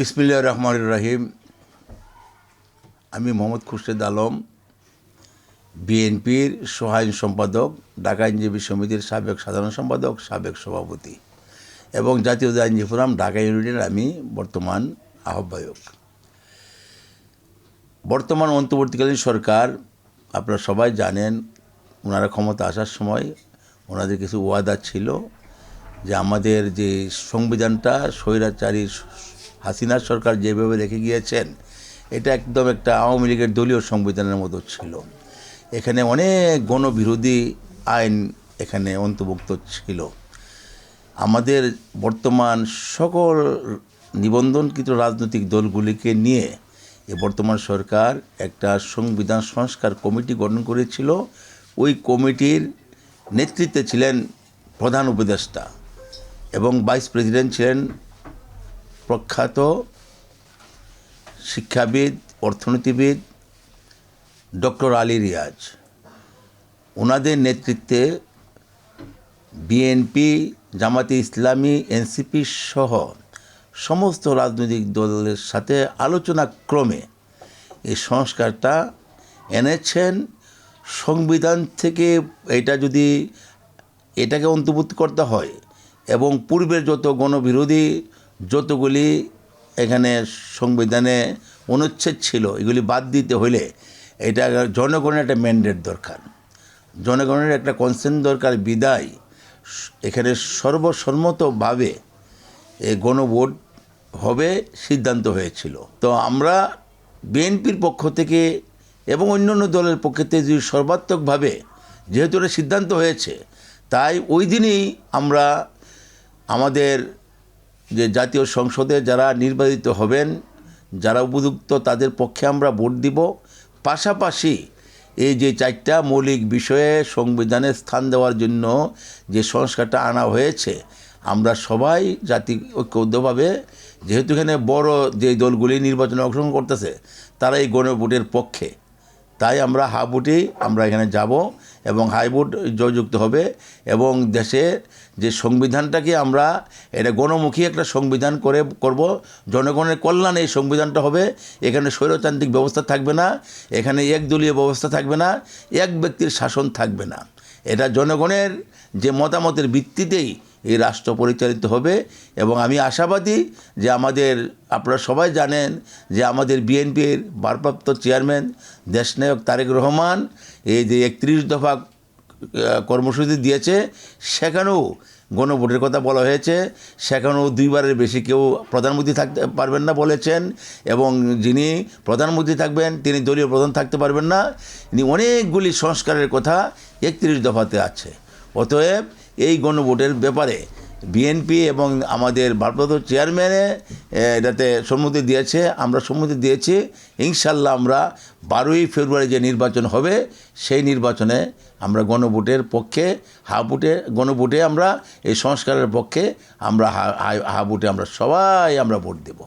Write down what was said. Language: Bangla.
বিসমিল্লাহির রহমানির রহিম। আমি মোহাম্মদ খুরশেদ আলম, বিএনপির সহায়ক সম্পাদক, ঢাকা আইনজীবী সমিতির সাবেক সাধারণ সম্পাদক, সাবেক সভাপতি এবং জাতীয় আইনজীবী ফোরাম ঢাকা ইউনিটের আমি বর্তমান আহ্বায়ক। বর্তমান অন্তর্বর্তীকালীন সরকার, আপনারা সবাই জানেন, ওনারা ক্ষমতা আসার সময় ওনাদের কিছু ওয়াদা ছিল যে আমাদের যে সংবিধানটা স্বৈরাচারী হাসিনার সরকার যেভাবে রেখে গিয়েছেন, এটা একদম একটা আওয়ামী লীগের দলীয় সংবিধানের মতো ছিল। এখানে অনেক গণবিরোধী আইন এখানে অন্তর্ভুক্ত ছিল। আমাদের বর্তমান সকল নিবন্ধনকৃত রাজনৈতিক দলগুলিকে নিয়ে বর্তমান সরকার একটা সংবিধান সংস্কার কমিটি গঠন করেছিল। ওই কমিটির নেতৃত্বে ছিলেন প্রধান উপদেষ্টা এবং ভাইস প্রেসিডেন্ট ছিলেন প্রখ্যাত শিক্ষাবিদ, অর্থনীতিবিদ ডক্টর আলী রিয়াজ। ওনাদের নেতৃত্বে বিএনপি, জামাতে ইসলামী, এনসিপি সহ সমস্ত রাজনৈতিক দলের সাথে আলোচনা ক্রমে এই সংস্কারটা এনেছেন। সংবিধান থেকে এটাকে অন্তর্ভুক্ত করতে হয় এবং পূর্বের যত গণবিরোধী যতগুলি এখানে সংবিধানে অনুচ্ছেদ ছিল, এগুলি বাদ দিতে হলে এটা জনগণের একটা ম্যান্ডেট দরকার, জনগণের একটা কনসেন্ট দরকার। বিদায় এখানে সর্বসম্মতভাবে এই গণভোট হবে সিদ্ধান্ত হয়েছিল। তো আমরা বিএনপির পক্ষ থেকে এবং অন্যান্য দলের পক্ষ থেকে যদি সর্বাত্মকভাবে, যেহেতু এটা সিদ্ধান্ত হয়েছে, তাই ওই দিনই আমরা আমাদের যে জাতীয় সংসদে যারা নির্বাচিত হবেন, যারা উপযুক্ত, তাদের পক্ষে আমরা ভোট দিব। পাশাপাশি এই যে 4টা মৌলিক বিষয়ে সংবিধানে স্থান দেওয়ার জন্য যে সংস্কারটা আনা হয়েছে, আমরা সবাই জাতি ঐক্যবদ্ধভাবে, যেহেতু এখানে বড় যে দলগুলি নির্বাচনে অংশগ্রহণ করতেছে তারা এই গণভোটের পক্ষে, তাই আমরা হাইভোটেই আমরা এখানে যাব এবং হাইভোট জয়যুক্ত হবে এবং দেশে যে সংবিধানটাকে আমরা এটা গণমুখী একটা সংবিধান করব। জনগণের কল্যাণে এই সংবিধানটা হবে। এখানে স্বৈরতান্ত্রিক ব্যবস্থা থাকবে না, এখানে একদলীয় ব্যবস্থা থাকবে না, এক ব্যক্তির শাসন থাকবে না। এটা জনগণের যে মতামতের ভিত্তিতেই এই রাষ্ট্র পরিচালিত হবে। এবং আমি আশাবাদী যে আপনারা সবাই জানেন যে আমাদের বিএনপির ভারপ্রাপ্ত চেয়ারম্যান দেশনায়ক তারেক রহমান এই যে 31 দফা কর্মসূচি দিয়েছে, সেখানেও গণভোটের কথা বলা হয়েছে। সেখানেও 2বারের বেশি কেউ প্রধানমন্ত্রী থাকতে পারবেন না বলেছেন এবং যিনি প্রধানমন্ত্রী থাকবেন তিনি দলীয় প্রধান থাকতে পারবেন না। অনেকগুলি সংস্কারের কথা 31 দফাতে আছে। অতএব এই গণভোটের ব্যাপারে বিএনপি এবং আমাদের ভারপ্রাপ্ত চেয়ারম্যানে এটাতে সম্মতি দিয়েছে, আমরা সম্মতি দিয়েছি। ইনশাল্লাহ আমরা 12ই ফেব্রুয়ারি যে নির্বাচন হবে সেই নির্বাচনে আমরা গণভোটের পক্ষে, গণভোটে আমরা এই সংস্কারের পক্ষে আমরা হাবুটে আমরা সবাই আমরা ভোট দেব।